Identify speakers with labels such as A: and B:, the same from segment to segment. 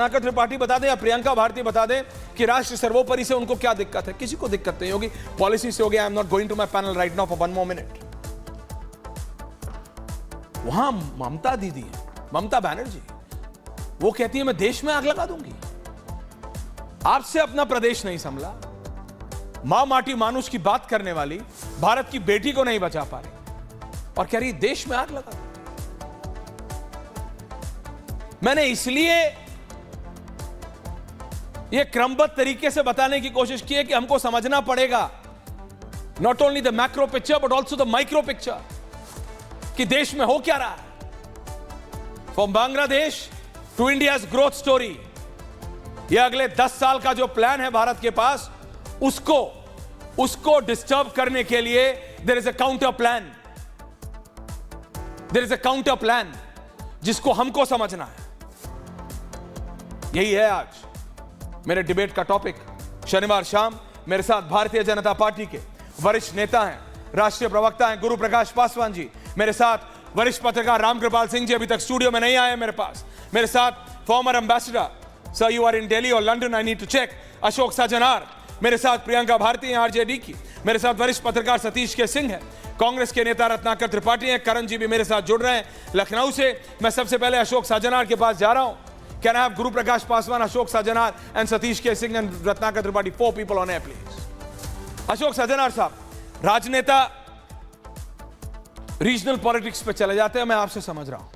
A: रत्नाकर त्रिपाठी बता दें या प्रियंका भारती बता दें कि राष्ट्र सर्वोपरि से उनको क्या दिक्कत है। किसी को दिक्कत नहीं होगी, पॉलिसी से होगी। I am not going to my panel right now for 1 more minute। वहां ममता दीदी है, ममता बनर्जी, वो कहती है मैं देश में आग लगा दूंगी। आपसे अपना प्रदेश नहीं संभला, मां माटी मानुष की बात करने वाली भारत की बेटी को नहीं बचा पा रही और कह रही देश में आग लगा दूंगी। मैंने इसलिए यह क्रमबद्ध तरीके से बताने की कोशिश की है कि हमको समझना पड़ेगा not only the macro picture but also the micro picture, कि देश में हो क्या रहा है। From Bangladesh to India's growth story, यह अगले 10 साल का जो प्लान है भारत के पास, उसको डिस्टर्ब करने के लिए there is a counter plan, there is a counter plan जिसको हमको समझना है। यही है आज मेरे डिबेट का टॉपिक। शनिवार शाम मेरे साथ भारतीय जनता पार्टी के वरिष्ठ नेता हैं, राष्ट्रीय प्रवक्ता हैं गुरु प्रकाश पासवान जी, मेरे साथ वरिष्ठ पत्रकार रामकृपाल सिंह जी, अभी तक स्टूडियो में नहीं आए मेरे पास, मेरे साथ former ambassador, sir you are in Delhi और London, I need to check, Ashok Sajnar, मेरे साथ प्रियंका भारती हैं आरजेडी की, मेरे साथ वरिष्ठ पत्रकार सतीश के सिंह हैं, कांग्रेस के नेता रत्नाकर त्रिपाठी हैं, करण जी भी मेरे साथ जुड़ रहे हैं लखनऊ से। मैं सबसे पहले अशोक सजनार के पास जा रहा हूं। Can I have Guru Prakash Paswan, Ashok Sajjanar and Satish के Singh and Ratnakar Tripathi, 4 people on air please. Ashok Sajjanar साहब, राजनेता रीजनल पॉलिटिक्स पे चले जाते हैं, मैं आपसे समझ रहा हूं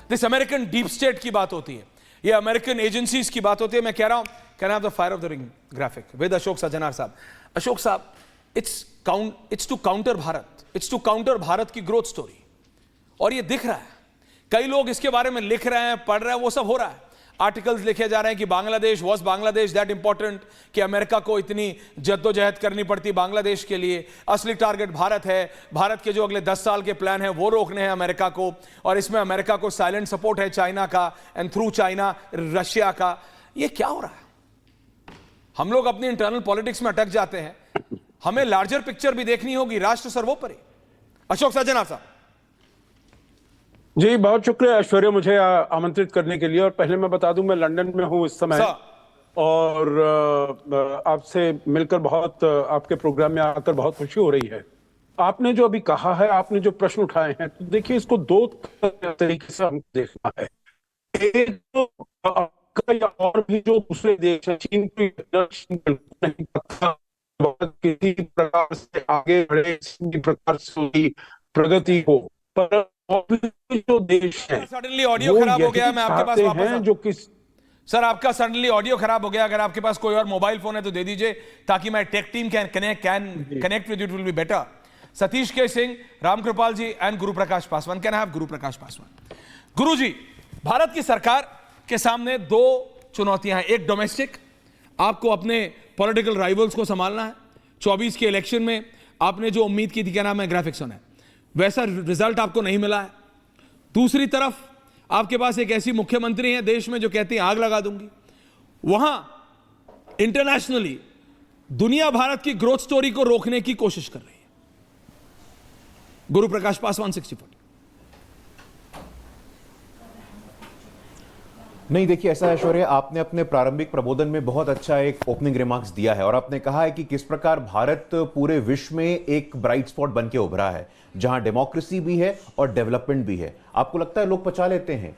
A: दिस अमेरिकन डीप स्टेट की बात होती है, ये अमेरिकन एजेंसीज की बात होती है। मैं कह रहा हूं can I have the fire of the ring graphic with Ashok Sajjanar साहब। अशोक साहब, it's to counter Bharat, it's to counter Bharat की ग्रोथ स्टोरी, और ये दिख रहा है। कई लोग इसके बारे में लिख रहे हैं, पढ़ रहे हैं, वो सब हो रहा है। आर्टिकल्स लिखे जा रहे हैं कि Bangladesh was Bangladesh that important, कि अमेरिका को इतनी जद्दोजहद करनी पड़ती बांग्लादेश के लिए, असली टारगेट भारत है, भारत के जो अगले 10 साल के प्लान है वो रोकने हैं अमेरिका को, और इसमें अमेरिका को साइलेंट सपोर्ट है चाइना का एंड थ्रू चाइना रशिया का। ये क्या हो रहा है? हम लोग अपनी इंटरनल पॉलिटिक्स में अटक जाते हैं, हमें लार्जर पिक्चर भी देखनी होगी, राष्ट्र सर्वोपरि। अशोक सजनार साहब
B: जी, बहुत शुक्रिया ऐश्वर्या मुझे आमंत्रित करने के लिए। और पहले मैं बता दूं, मैं लंदन में हूं इस समय, और आपसे मिलकर बहुत, आपके प्रोग्राम में आकर बहुत खुशी हो रही है। आपने जो अभी कहा है, आपने जो प्रश्न उठाए हैं, तो देखिए इसको 2 तरीके से हमको देखना है। एक तो या और भी जो दूसरे देश हैं, चीन की नहीं पता किसी प्रकार से आगे बढ़े, किसी प्रकार से प्रगति को, पर जो देश है
A: सडनली ऑडियो खराब हो गया, मैं आपके पास वापस
B: हैं जो किस
A: सर आपका सडनली ऑडियो खराब हो गया। अगर आपके पास कोई और मोबाइल फोन है तो दे दीजिए, ताकि मैं tech team can connect with you, it will be better. Satish के सिंह, रामकृपाल जी and Guru Prakash Paswan, can I have गुरु प्रकाश पासवान। गुरु जी, भारत की सरकार के सामने 2 चुनौतियां हैं। एक डोमेस्टिक, आपको अपने पॉलिटिकल राइवल्स को संभालना है। 24 के इलेक्शन में आपने जो उम्मीद की थी, क्या नाम है, ग्राफिक्स है, वैसा रिजल्ट आपको नहीं मिला है। दूसरी तरफ आपके पास एक ऐसी मुख्यमंत्री है देश में जो कहती है आग लगा दूंगी। वहां इंटरनेशनली दुनिया भारत की ग्रोथ स्टोरी को रोकने की कोशिश कर रही है। गुरु प्रकाश पासवान 60-40।
C: नहीं, देखिए ऐसा है ऐश्वर्या, आपने अपने प्रारंभिक प्रबोधन में बहुत अच्छा एक ओपनिंग रिमार्क्स दिया है, और आपने कहा है कि किस प्रकार भारत पूरे विश्व में एक ब्राइट स्पॉट बन के उभरा है, जहां डेमोक्रेसी भी है और डेवलपमेंट भी है। आपको लगता है लोग पचा लेते हैं?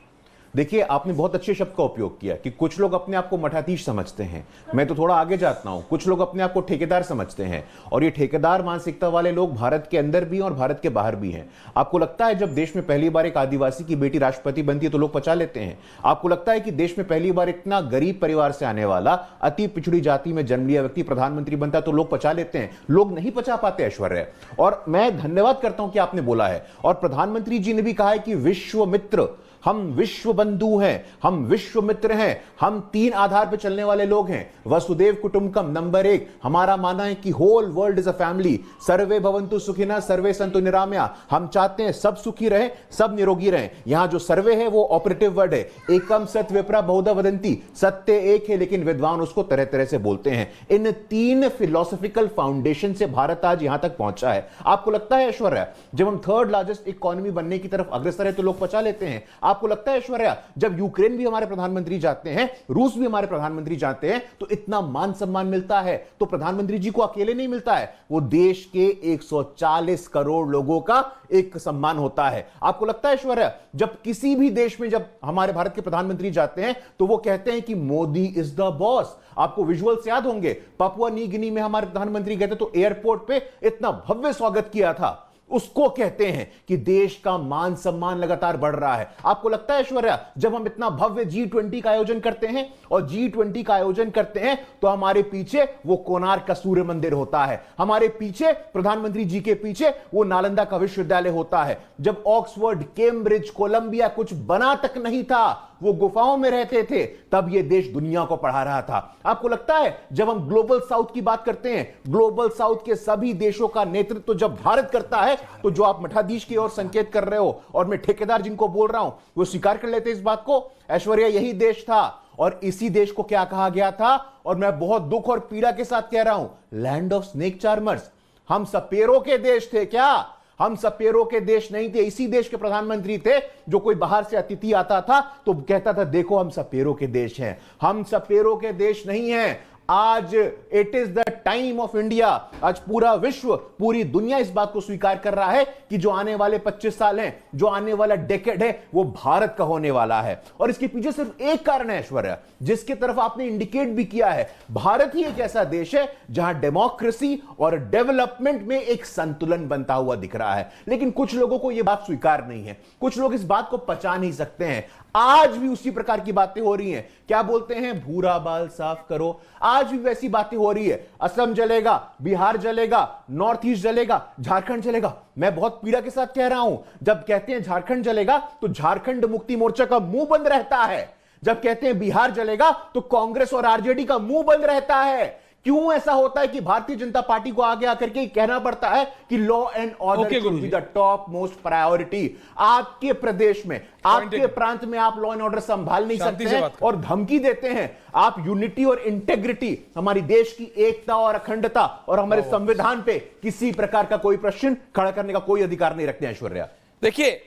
C: देखिए, आपने बहुत अच्छे शब्द का उपयोग किया कि कुछ लोग अपने आप को मठाधीश समझते हैं। मैं तो थोड़ा आगे जाता हूं, कुछ लोग अपने आप को ठेकेदार समझते हैं, और ये ठेकेदार मानसिकता वाले लोग भारत के अंदर भी और भारत के बाहर भी हैं। आपको लगता है जब देश में पहली बार एक आदिवासी की बेटी राष्ट्रपति बनती है तो लोग पचा लेते हैं? आपको लगता है कि देश में पहली बार इतना गरीब परिवार से आने वाला, अति पिछड़ी जाति में जन्म लिया व्यक्ति प्रधानमंत्री बनता है तो लोग पचा लेते हैं? लोग नहीं पचा पाते ऐश्वर्या। और मैं धन्यवाद करता हूं कि आपने बोला है, और प्रधानमंत्री जी ने भी कहा है कि विश्व मित्र, हम विश्व बंधु हैं, हम विश्व मित्र हैं, हम 3 आधार पर चलने वाले लोग हैं। वसुदेव कुटुंबकम, नंबर 1, हमारा मानना है कि whole world is a family. सर्वे भवन्तु सुखिनः सर्वे सन्तु निरामया। हम चाहते हैं सब सुखी रहें, सब निरोगी रहें। यहां जो सर्वे है वो ऑपरेटिव वर्ड है। एकम सत विप्रा बहुधा वदन्ति, सत्य एक है लेकिन विद्वान उसको तरह तरह से बोलते हैं। इन 3 फिलोसॉफिकल फाउंडेशन से भारत आज यहां तक पहुंचा है। आपको लगता है ऐश्वर्या, जब हम 3rd लार्जेस्ट इकोनॉमी बनने की तरफ अग्रसर है तो लोग पचा लेते हैं? आपको लगता है ऐश्वर्या, जब यूक्रेन भी हमारे प्रधानमंत्री जाते हैं, रूस भी हमारे प्रधानमंत्री जाते हैं, तो इतना मान सम्मान मिलता है तो प्रधानमंत्री जी को अकेले नहीं मिलता है, वो देश के 140 करोड़ लोगों का एक सम्मान होता है। आपको लगता है ऐश्वर्या, जब किसी भी देश में जब हमारे भारत के प्रधानमंत्री जाते हैं तो वो कहते हैं कि मोदी इज द बॉस। आपको विजुअल्स याद होंगे, पापुआ न्यू गिनी में हमारे प्रधानमंत्री गए थे तो एयरपोर्ट पे इतना भव्य स्वागत किया था। उसको कहते हैं कि देश का मान सम्मान लगातार बढ़ रहा है। आपको लगता है ऐश्वर्या, जब हम इतना भव्य G20 का आयोजन करते हैं और G20 का आयोजन करते हैं तो हमारे पीछे वो कोणार्क का सूर्य मंदिर होता है, हमारे पीछे प्रधानमंत्री जी के पीछे वो नालंदा का विश्वविद्यालय होता है। जब ऑक्सफोर्ड, कैम्ब्रिज, कोलंबिया कुछ बना तक नहीं था, वो गुफाओं में रहते थे, तब ये देश दुनिया को पढ़ा रहा था। आपको लगता है जब हम ग्लोबल साउथ की बात करते हैं, ग्लोबल साउथ के सभी देशों का नेतृत्व जब भारत करता है, तो जो आप मठाधीश की ओर संकेत कर रहे हो और मैं ठेकेदार जिनको बोल रहा हूं वो स्वीकार कर लेते इस बात को, ऐश्वर्या यही देश था और इसी देश को क्या कहा गया था, और मैं बहुत दुख और पीड़ा के साथ कह रहा हूं, लैंड ऑफ स्नेक चार्मर्स। हम सपेरों के देश थे क्या? हम सपेरों के देश नहीं थे। इसी देश के प्रधानमंत्री थे जो कोई बाहर से अतिथि आता था तो कहता था देखो हम सपेरों के देश हैं। हम सपेरों के देश नहीं हैं। आज it is the time of India. आज पूरा विश्व, पूरी दुनिया इस बात को स्वीकार कर रहा है कि जो आने वाले 25 साल हैं, जो आने वाला डेकेड है, वो भारत का होने वाला है। और इसके पीछे सिर्फ एक कारण है ऐश्वर्या, जिसकी तरफ आपने इंडिकेट भी किया है। भारत ही एक ऐसा देश है जहां डेमोक्रेसी और डेवलपमेंट में एक संतुलन बनता हुआ दिख रहा है। लेकिन कुछ लोगों को यह बात स्वीकार नहीं है, कुछ लोग इस बात को पचा नहीं सकते हैं। आज भी उसी प्रकार की बातें हो रही हैं। क्या बोलते हैं, भूरा बाल साफ करो। आज भी वैसी बातें हो रही है। असम जलेगा, बिहार जलेगा, नॉर्थ ईस्ट जलेगा, झारखंड जलेगा। मैं बहुत पीड़ा के साथ कह रहा हूं, जब कहते हैं झारखंड जलेगा तो झारखंड मुक्ति मोर्चा का मुंह बंद रहता है। जब कहते हैं बिहार जलेगा तो कांग्रेस और आरजेडी का मुंह बंद रहता है। क्यों ऐसा होता है कि भारतीय जनता पार्टी को आगे आकर के कहना पड़ता है कि law and order should be the top most priority. आपके प्रदेश में, आपके प्रांत में आप लॉ एंड ऑर्डर संभाल नहीं सकते हैं और धमकी देते हैं। आप यूनिटी और इंटेग्रिटी, हमारी देश की एकता और अखंडता और हमारे संविधान पे किसी प्रकार का कोई प्रश्न खड़ा करने का कोई अधिकार नहीं रखते हैं। ऐश्वर्या,
A: देखिए,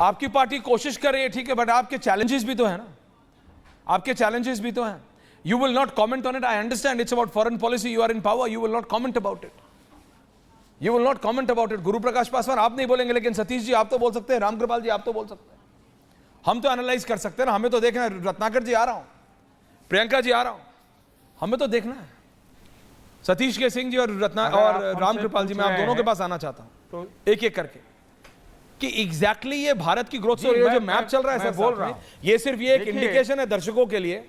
A: आपकी पार्टी कोशिश कर रही है, ठीक है, बट आपके चैलेंजेस भी तो है ना, आपके चैलेंजेस भी तो हैं। You will not comment on it. I understand it's about foreign policy. You are in power. You will not comment about it. You will not comment about it. गुरु प्रकाश पासवान आप नहीं बोलेंगे, लेकिन सतीश जी आप तो बोल सकते हैं, रामकृपाल जी आप तो बोल सकते हैं। हम तो एनालाइज कर सकते हैं ना, हमें तो देखना है। रत्नाकर जी आ रहा हूं, प्रियंका जी आ रहा हूं, हमें तो देखना है। सतीश के सिंह जी और रामकृपाल जी, मैं आप दोनों के पास आना चाहता हूं एक एक करके कि एग्जैक्टली ये भारत की ग्रोथ स्टोरी जो मैप चल रहा है सर, बोल रहा हूं, ये सिर्फ ये एक इंडिकेशन है दर्शकों के लिए